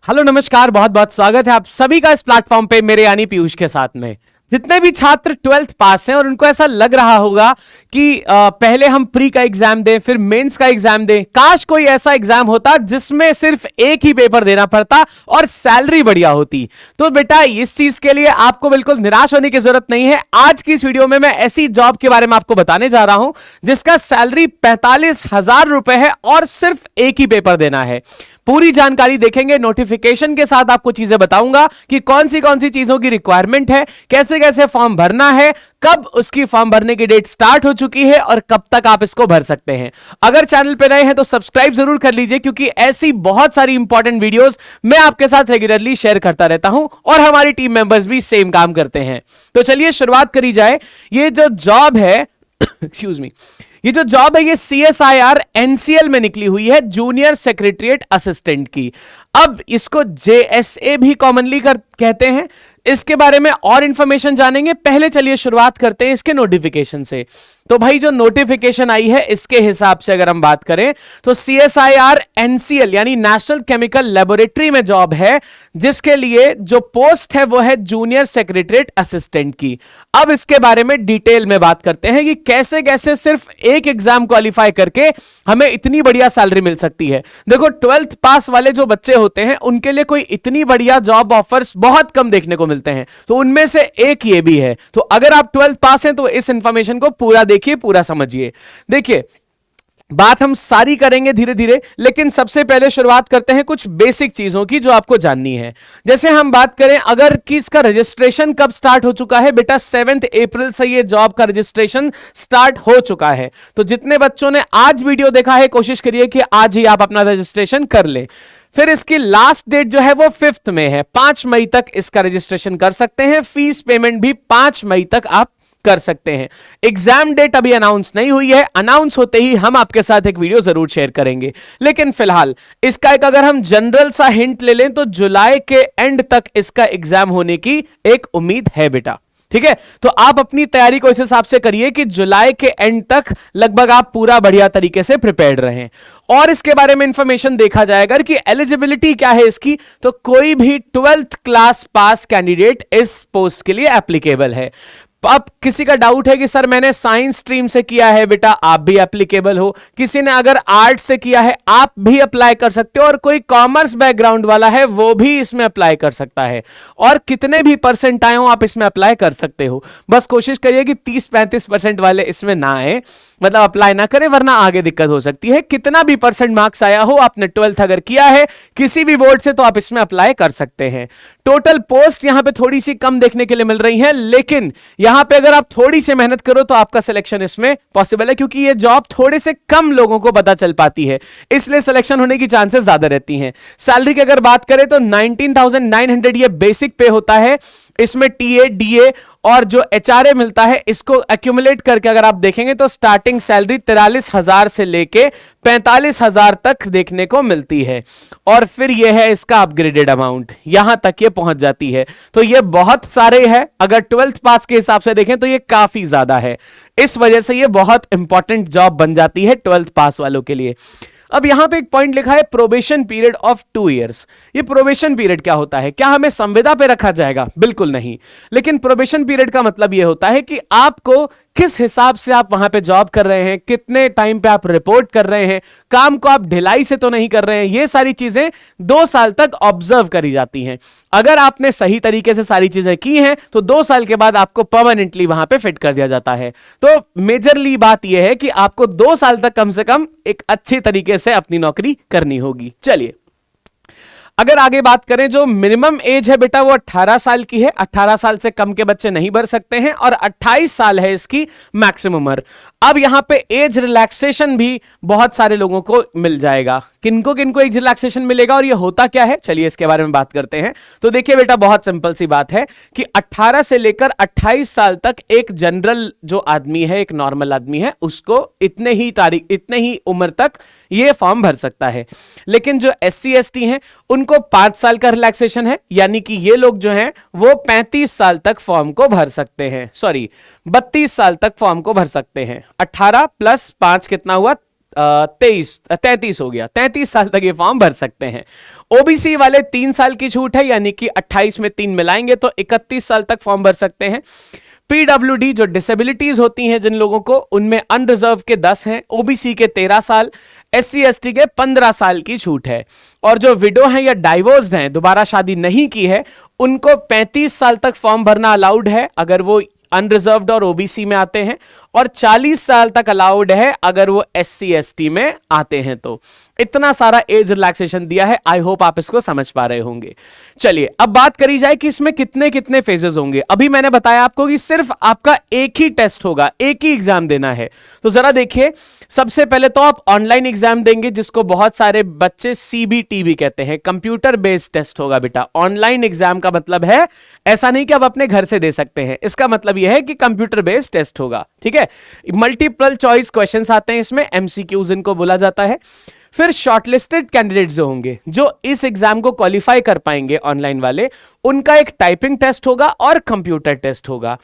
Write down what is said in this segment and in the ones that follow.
Hello नमस्कार, बहुत बहुत स्वागत है आप सभी का इस प्लेटफॉर्म पे मेरे यानी पीयूष के साथ में। जितने भी छात्र 12th पास हैं और उनको ऐसा लग रहा होगा कि पहले हम प्री का एग्जाम दें फिर मेंस का एग्जाम दें, काश कोई ऐसा एग्जाम होता जिसमें सिर्फ एक ही पेपर देना पड़ता और सैलरी बढ़िया होती। तो बेटा इस चीज के लिए आपको बिल्कुल निराश होने की जरूरत नहीं है। आज की इस वीडियो में मैं ऐसी जॉब के बारे में आपको बताने जा रहा हूं जिसका सैलरी 45,000 रुपए है और सिर्फ एक ही पेपर देना है। पूरी जानकारी देखेंगे, नोटिफिकेशन के साथ आपको चीजें बताऊंगा कि कौन सी चीजों की रिक्वायरमेंट है, कैसे कैसे फॉर्म भरना है, कब उसकी फॉर्म भरने की डेट स्टार्ट हो चुकी है और कब तक आप इसको भर सकते हैं। अगर चैनल पे नए हैं तो सब्सक्राइब जरूर कर लीजिए क्योंकि ऐसी बहुत सारी इंपॉर्टेंट वीडियोस मैं आपके साथ रेगुलरली शेयर करता रहता हूं और हमारी टीम मेंबर्स भी सेम काम करते हैं। तो चलिए शुरुआत करी जाए। ये जो जॉब है एक्सक्यूज मी, ये जो जॉब है ये CSIR NCL में निकली हुई है, जूनियर सेक्रेटरीट असिस्टेंट की। अब इसको JSA भी कॉमनली कहते हैं। इसके बारे में और इंफॉर्मेशन जानेंगे। पहले चलिए शुरुआत करते हैं इसके नोटिफिकेशन से। तो भाई जो नोटिफिकेशन आई है इसके हिसाब से अगर हम बात करें तो CSIR NCL यानी नेशनल केमिकल लेबोरेटरी में जॉब है, जिसके लिए जो पोस्ट है वो है जूनियर सेक्रेटरीट असिस्टेंट की। अब इसके बारे में डिटेल में बात करते हैं कि कैसे कैसे सिर्फ एक एग्जाम क्वालिफाई करके हमें इतनी बढ़िया सैलरी मिल सकती है। देखो 12th पास वाले जो बच्चे होते हैं उनके लिए कोई इतनी बढ़िया जॉब ऑफर्स बहुत कम देखने को मिलते हैं, तो उनमें से एक ये भी है। तो अगर आप 12th पास हैं तो इस इंफॉर्मेशन को पूरा देखिए, पूरा समझिए। देखिए बात हम सारी करेंगे धीरे धीरे, लेकिन सबसे पहले शुरुआत करते हैं कुछ बेसिक चीजों की जो आपको जाननी है। जैसे हम बात करें अगर कि इसका रजिस्ट्रेशन कब स्टार्ट हो चुका है, बेटा 7 अप्रैल से ये जॉब का रजिस्ट्रेशन स्टार्ट हो चुका है। तो जितने बच्चों ने आज वीडियो देखा है कोशिश करिए कि आज ही आप अपना रजिस्ट्रेशन कर ले। फिर इसकी लास्ट डेट जो है वो 5 मई है, 5 मई तक इसका रजिस्ट्रेशन कर सकते हैं। फीस पेमेंट भी 5 मई तक आप कर सकते हैं। एग्जाम डेट अभी अनाउंस नहीं हुई है, अनाउंस होते ही हम आपके साथ एक वीडियो जरूर शेयर करेंगे। लेकिन फिलहाल इसका एक अगर हम जनरल सा हिंट ले लें तो जुलाई के एंड तक इसका एग्जाम होने की एक उम्मीद है बेटा। ठीक है, तो आप अपनी तैयारी को इस हिसाब से करिए कि जुलाई के एंड तक लगभग आप पूरा बढ़िया तरीके से प्रिपेयर्ड रहें। और इसके बारे में इंफॉर्मेशन देखा जाएगा कि एलिजिबिलिटी क्या है इसकी, तो कोई भी 12th क्लास पास कैंडिडेट इस पोस्ट के लिए एप्लीकेबल है। अब किसी का डाउट है कि सर मैंने साइंस स्ट्रीम से किया है, बेटा आप भी एप्लीकेबल हो। किसी ने अगर आर्ट से किया है आप भी अप्लाई कर सकते हो, और कोई कॉमर्स बैकग्राउंड वाला है वो भी इसमें अप्लाई कर सकता है। और कितने भी परसेंट आए हो आप इसमें अप्लाई कर सकते हो। बस कोशिश करिए कि 30-35% वाले इसमें ना आए, मतलब अप्लाई ना करें, वरना आगे दिक्कत हो सकती है। कितना भी परसेंट मार्क्स आया हो, आपने 12th अगर किया है किसी भी बोर्ड से, तो आप इसमें अप्लाई कर सकते हैं। टोटल पोस्ट यहां पे थोड़ी सी कम देखने के लिए मिल रही है, लेकिन यहां पे अगर आप थोड़ी सी मेहनत करो तो आपका सिलेक्शन इसमें पॉसिबल है, क्योंकि ये जॉब थोड़े से कम लोगों को पता चल पाती है, इसलिए सिलेक्शन होने की चांसेस ज्यादा रहती हैं। सैलरी की अगर बात करें तो 19,900 ये बेसिक पे होता है। इसमें TA, DA और जो HRA मिलता है इसको एक्यूमुलेट करके अगर आप देखेंगे तो स्टार्टिंग सैलरी 43,000 से लेके 45,000 तक देखने को मिलती है। और फिर यह है इसका अपग्रेडेड अमाउंट, यहां तक ये पहुंच जाती है। तो ये बहुत सारे हैं, अगर 12th पास के हिसाब से देखें तो ये काफी ज्यादा है। इस वजह से ये बहुत इंपॉर्टेंट जॉब बन जाती है 12th पास वालों के लिए। अब यहां पे एक पॉइंट लिखा है प्रोबेशन पीरियड ऑफ 2 इयर्स। ये प्रोबेशन पीरियड क्या होता है? क्या हमें संविदा पे रखा जाएगा? बिल्कुल नहीं। लेकिन प्रोबेशन पीरियड का मतलब यह होता है कि आपको किस हिसाब से आप वहां पे जॉब कर रहे हैं, कितने टाइम पे आप रिपोर्ट कर रहे हैं, काम को आप ढिलाई से तो नहीं कर रहे हैं, ये सारी चीजें 2 साल तक ऑब्जर्व करी जाती हैं। अगर आपने सही तरीके से सारी चीजें की हैं तो 2 साल के बाद आपको परमानेंटली वहां पे फिट कर दिया जाता है। तो मेजरली बात यह है कि आपको 2 साल तक कम से कम एक अच्छी तरीके से अपनी नौकरी करनी होगी। चलिए अगर आगे बात करें, जो मिनिमम एज है बेटा वो 18 साल की है। 18 साल से कम के बच्चे नहीं भर सकते हैं और 28 साल है इसकी मैक्सिमम उम्र। अब यहां पे एज रिलैक्सेशन भी बहुत सारे लोगों को मिल जाएगा। किनको किनको एज रिलैक्सेशन मिलेगा और ये होता क्या है, चलिए इसके बारे में बात करते हैं। तो देखिए बेटा बहुत सिंपल सी बात है कि 18 से लेकर 28 साल तक एक जनरल जो आदमी है, एक नॉर्मल आदमी है, उसको इतने ही उम्र तक ये फॉर्म भर सकता है। लेकिन जो SC ST हैं उनको 5 साल का रिलैक्सेशन है, यानी कि ये लोग जो हैं वो 35 साल तक फॉर्म को भर सकते हैं, 32 साल तक फॉर्म को भर सकते हैं। 18 + 5 कितना हुआ? 33 हो गया, 33 साल तक ये फॉर्म भर सकते हैं। ओबीसी वाले 3 साल की छूट है, यानी कि 28 में 3 मिलाएंगे तो 31 साल तक फॉर्म भर सकते हैं। पीडब्ल्यूडी जो डिसेबिलिटीज होती हैं जिन लोगों को, उनमें अनरिजर्व के 10 हैं, ओबीसी के 13 साल, एससी एसटी के 15 साल की छूट है। और जो विडो हैं या डाइवोर्स्ड हैं, दोबारा शादी नहीं की है, उनको 35 साल तक फॉर्म भरना अलाउड है अगर वो अनरिजर्व्ड और ओबीसी में आते हैं, और 40 साल तक अलाउड है अगर वो एससी एसटी में आते हैं। तो इतना सारा एज रिलैक्सेशन दिया है, आई होप आप इसको समझ पा रहे होंगे। चलिए अब बात करी जाए कि इसमें कितने कितने फेजेस होंगे। अभी मैंने बताया आपको कि सिर्फ आपका एक ही टेस्ट होगा, एक ही एग्जाम देना है। तो जरा देखिए, सबसे पहले तो आप ऑनलाइन एग्जाम देंगे, जिसको बहुत सारे बच्चे सीबीटी भी कहते हैं, कंप्यूटर बेस्ड टेस्ट होगा बेटा। ऑनलाइन एग्जाम का मतलब है ऐसा नहीं कि आप अपने घर से दे सकते हैं, इसका मतलब यह है कि कंप्यूटर बेस्ड टेस्ट होगा, ठीक है। मल्टीपल चॉइस क्वेश्चंस आते हैं इसमें, एमसीक्यूज इनको बोला जाता है। फिर शॉर्टलिस्टेड कैंडिडेट्स जो होंगे, जो इस एग्जाम को क्वालिफाई कर पाएंगे ऑनलाइन वाले, उनका एक टाइपिंग टेस्ट होगा और कंप्यूटर टेस्ट होगा।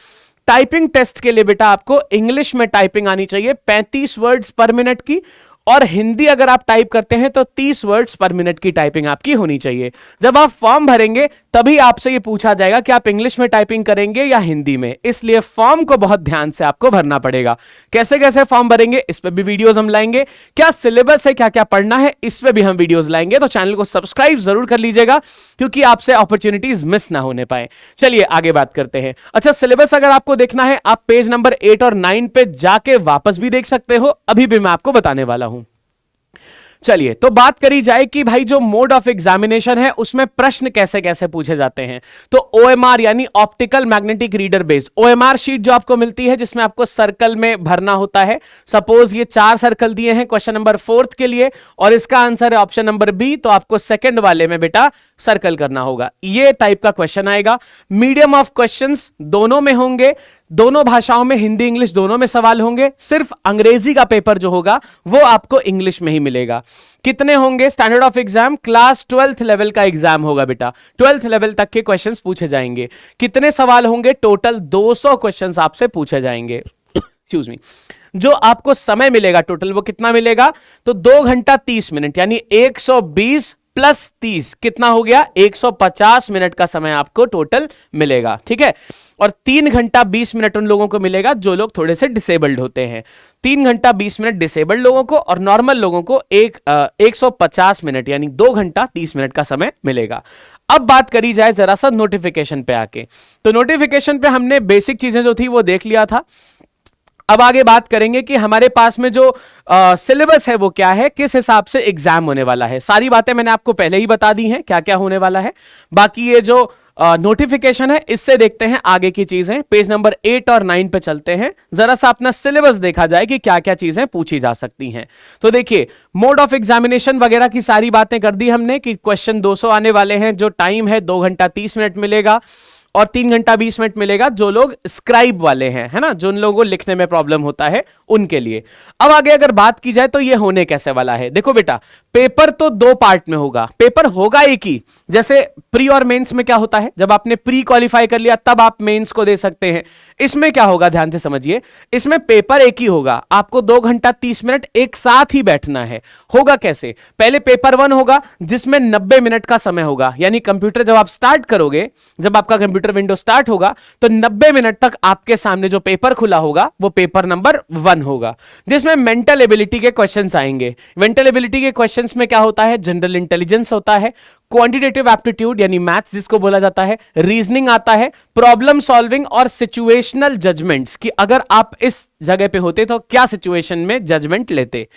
टाइपिंग टेस्ट के लिए बेटा आपको इंग्लिश में टाइपिंग आनी चाहिए 35 वर्ड्स पर मिनट की, और हिंदी अगर आप टाइप करते हैं तो 30 वर्ड्स पर मिनट की टाइपिंग आपकी होनी चाहिए। जब आप फॉर्म भरेंगे तभी आपसे ये पूछा जाएगा कि आप इंग्लिश में टाइपिंग करेंगे या हिंदी में, इसलिए फॉर्म को बहुत ध्यान से आपको भरना पड़ेगा। कैसे कैसे फॉर्म भरेंगे इस पे भी वीडियोस हम लाएंगे, क्या सिलेबस है, क्या क्या पढ़ना है, इस पे भी हम वीडियोस लाएंगे। तो चैनल को सब्सक्राइब जरूर कर लीजिएगा, क्योंकि आपसे अपॉर्चुनिटीज मिस ना होने पाए। चलिए आगे बात करते हैं। अच्छा, सिलेबस अगर आपको देखना है, आप पेज नंबर 8 और 9 पे जाके वापस भी देख सकते हो, अभी भी मैं आपको बताने वाला हूं। चलिए तो बात करी जाए कि भाई जो मोड ऑफ एग्जामिनेशन है उसमें प्रश्न कैसे कैसे पूछे जाते हैं। तो ओएमआर यानी optical magnetic reader based OMR sheet जो आपको मिलती है, जिसमें आपको सर्कल में भरना होता है। सपोज ये 4 सर्कल दिए हैं क्वेश्चन नंबर 4 के लिए, और इसका आंसर है ऑप्शन नंबर बी, तो आपको सेकंड वाले में बेटा सर्कल करना होगा। ये टाइप का क्वेश्चन आएगा। मीडियम ऑफ क्वेश्चंस दोनों में होंगे, दोनों भाषाओं में, हिंदी इंग्लिश दोनों में सवाल होंगे। सिर्फ अंग्रेजी का पेपर जो होगा वो आपको इंग्लिश में ही मिलेगा। कितने होंगे? Standard of exam class 12th level का एग्जाम होगा बेटा, 12th लेवल तक के क्वेश्चंस पूछे जाएंगे। कितने सवाल होंगे? टोटल 200 क्वेश्चंस आपसे पूछे जाएंगे। Excuse me. जो आपको समय मिलेगा टोटल वो कितना मिलेगा? तो 2 घंटा 30 मिनट, यानी 120 प्लस 30 कितना हो गया? 150 मिनट का समय आपको टोटल मिलेगा, ठीक है। और 3 घंटा 20 मिनट उन लोगों को मिलेगा जो लोग थोड़े से डिसेबल्ड होते हैं। 3 घंटा 20 मिनट डिसेबल्ड लोगों को, और नॉर्मल लोगों को 150 मिनट यानी 2 घंटा 30 मिनट का समय मिलेगा। अब बात करी जाए जरा सा नोटिफिकेशन पे आके, तो नोटिफिकेशन पे हमने बेसिक चीजें जो थी वो देख लिया था। अब आगे बात करेंगे कि हमारे पास में जो सिलेबस है वो क्या है, किस हिसाब से एग्जाम होने वाला है। सारी बातें मैंने आपको पहले ही बता दी हैं क्या क्या होने वाला है। बाकी ये जो नोटिफिकेशन है इससे देखते हैं आगे की चीजें। पेज नंबर 8 और 9 पे चलते हैं, जरा सा अपना सिलेबस देखा जाए कि क्या क्या चीजें पूछी जा सकती हैं। तो देखिए, मोड ऑफ एग्जामिनेशन वगैरह की सारी बातें कर दी हमने कि क्वेश्चन 200 आने वाले हैं। जो टाइम है 2 घंटा 30 मिनट मिलेगा, और 3 घंटा 20 मिनट मिलेगा जो लोग स्क्राइब वाले हैं, है ना, जो उन लोगों को लिखने में प्रॉब्लम होता है उनके लिए। अब आगे अगर बात की जाए तो ये होने कैसे वाला है। देखो बेटा, पेपर तो 2 पार्ट में होगा, पेपर होगा एक ही। जैसे प्री और मेंस में क्या होता है, जब आपने प्री क्वालिफाई कर लिया तब आप मेंस को दे सकते हैं। इसमें क्या होगा, ध्यान से समझिए, इसमें पेपर एक ही होगा। आपको 2 घंटा 30 मिनट एक साथ ही बैठना है। होगा कैसे? पहले पेपर 1 होगा जिसमें 90 मिनट का समय होगा, यानी कंप्यूटर जब आप स्टार्ट करोगे, जब आपका कंप्यूटर विंडो स्टार्ट होगा तो 90 मिनट तक आपके सामने जो पेपर खुला होगा वो पेपर नंबर 1 होगा, जिसमें मेंटल एबिलिटी के क्वेश्चंस आएंगे। मेंटल एबिलिटी के क्वेश्चंस में क्या होता है? जनरल इंटेलिजेंस होता है, क्वांटिटेटिव एप्टीट्यूड यानी मैथ्स जिसको बोला जाता है, रीजनिंग आता है, प्रॉब्लम सॉल्विंग और सिचुएशनल जजमेंट्स कि अगर आप इस जगह पे होते तो क्या सिचुएशन में जजमेंट लेते।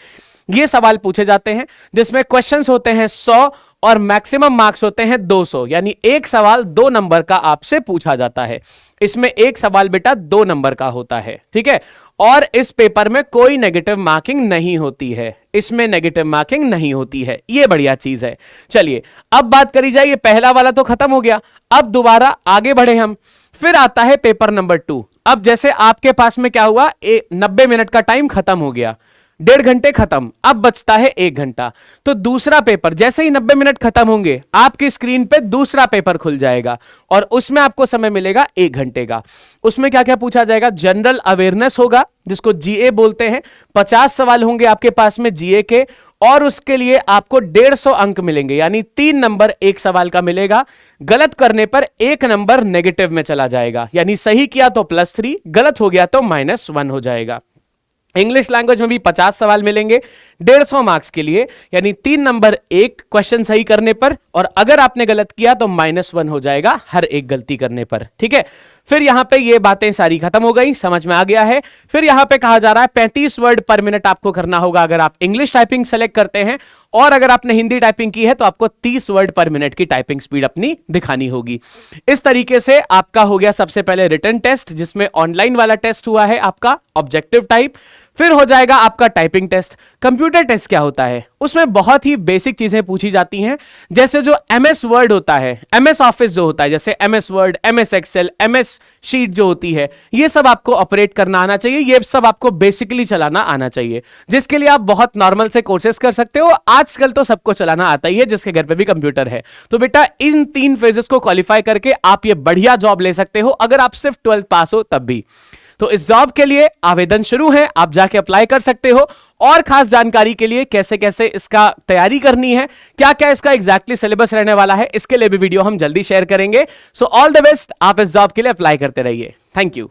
ये सवाल पूछे जाते हैं, जिसमें क्वेश्चंस होते हैं 100 और मैक्सिमम मार्क्स होते हैं 200, यानी एक सवाल 2 नंबर का आपसे पूछा जाता है। इसमें एक सवाल बेटा 2 नंबर का होता है, ठीक है। और इस पेपर में कोई नेगेटिव मार्किंग नहीं होती है, इसमें नेगेटिव मार्किंग नहीं होती है, ये बढ़िया चीज है। चलिए अब बात करी जाए, ये पहला वाला तो खत्म हो गया, अब दोबारा आगे बढ़े हम। फिर आता है पेपर नंबर 2। अब जैसे आपके पास में क्या हुआ, 90 मिनट का टाइम खत्म हो गया, 1.5 घंटे खत्म, अब बचता है 1 घंटा। तो दूसरा पेपर जैसे ही 90 मिनट खत्म होंगे आपकी स्क्रीन पे दूसरा पेपर खुल जाएगा और उसमें आपको समय मिलेगा 1 घंटे का। उसमें क्या क्या पूछा जाएगा? जनरल अवेयरनेस होगा जिसको जीए बोलते हैं, 50 सवाल होंगे आपके पास में जीए के, और उसके लिए आपको 150 अंक मिलेंगे, यानी 3 नंबर एक सवाल का मिलेगा। गलत करने पर 1 नंबर नेगेटिव में चला जाएगा, यानी सही किया तो +3, गलत हो गया तो -1 हो जाएगा। इंग्लिश लैंग्वेज में भी 50 सवाल मिलेंगे 150 मार्क्स के लिए, यानी 3 नंबर एक क्वेश्चन सही करने पर, और अगर आपने गलत किया तो -1 हो जाएगा हर एक गलती करने पर। ठीक है, फिर यहां पे ये बातें सारी खत्म हो गई, समझ में आ गया है। फिर यहां पे कहा जा रहा है 35 वर्ड पर मिनट आपको करना होगा अगर आप इंग्लिश टाइपिंग सेलेक्ट करते हैं, और अगर आपने हिंदी टाइपिंग की है तो आपको 30 वर्ड पर मिनट की टाइपिंग स्पीड अपनी दिखानी होगी। इस तरीके से आपका हो गया सबसे पहले रिटन टेस्ट, जिसमें ऑनलाइन वाला टेस्ट हुआ है आपका ऑब्जेक्टिव टाइप। फिर हो जाएगा आपका टाइपिंग टेस्ट। कंप्यूटर टेस्ट क्या होता है? उसमें बहुत ही बेसिक चीजें पूछी जाती हैं, जैसे जो एमएस वर्ड होता है, एमएस ऑफिस जो होता है, जैसे MS Word, MS Excel, MS sheet जो होती है, ये सब आपको ऑपरेट करना आना चाहिए, ये सब आपको बेसिकली चलाना आना चाहिए, जिसके लिए आप बहुत नॉर्मल से कोर्सेज कर सकते हो। आजकल तो सबको चलाना आता ही है जिसके घर पे भी कंप्यूटर है। तो बेटा इन 3 फेजेस को क्वालिफाई करके आप ये बढ़िया जॉब ले सकते हो, अगर आप सिर्फ 12th पास हो तब भी। तो इस जॉब के लिए आवेदन शुरू है, आप जाके अप्लाई कर सकते हो। और खास जानकारी के लिए कैसे कैसे इसका तैयारी करनी है, क्या क्या इसका एग्जैक्टली सिलेबस रहने वाला है, इसके लिए भी वीडियो हम जल्दी शेयर करेंगे। सो ऑल द बेस्ट, आप इस जॉब के लिए अप्लाई करते रहिए। Thank you.